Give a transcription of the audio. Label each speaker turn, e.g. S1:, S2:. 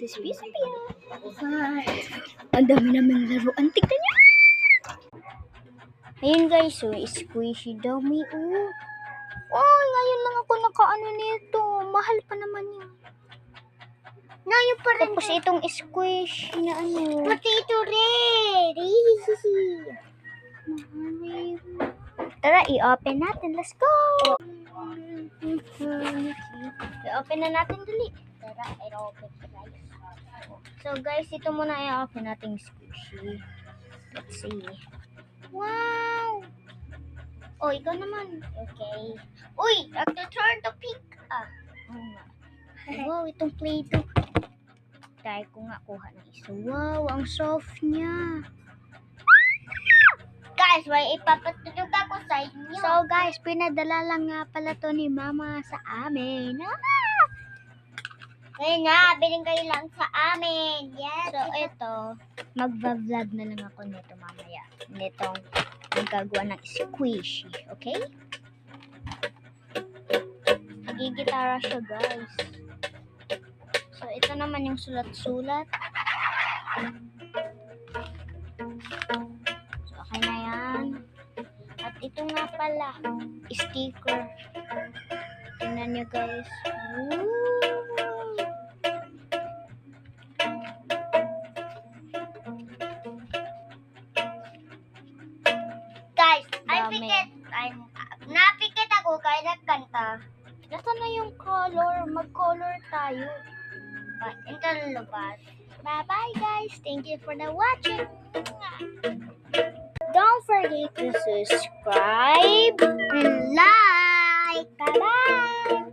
S1: si Sophia. Ang dami namin laruan. Tignan niya. Ayun guys, so squishy daw may ngayon lang ako nakaano nito. Mahal pa naman yan.
S2: Ngayon pa rin.
S1: Tapos itong squish na ano.
S2: Pati ito rin.
S1: Tara, i-open natin. Let's go! I-open na natin dali.
S2: Tara, i-open guys.
S1: So guys, ito muna i-open natin squishy. Let's see. Wow! Oh, ikaw naman.
S2: Okay.
S1: Uy, turn to pick. Wow, itong Play-Doh. Try ko nga kuha ng isa. Wow, ang soft niya.
S2: Guys, may ipapatulog ako sa inyo.
S1: So guys, pinadala lang nga pala to ni Mama sa amin.
S2: Ngayon na, binigay lang sa amin. Yes.
S1: So ito, magva-vlog na lang ako nito mamaya. Nitong magagawa ng squishy, okay? Gigitara siya guys. So ito naman yung sulat-sulat. So okay na yan. At ito nga pala, sticker. Tingnan nyo guys. Woo!
S2: Guys,
S1: Dami.
S2: napikit ako kaya nagkanta.
S1: Nasaan na yung color? Mag-color tayo.
S2: Ito lumabas.
S1: Bye-bye guys. Thank you for the watching. Don't forget to subscribe
S2: And like.
S1: Bye-bye.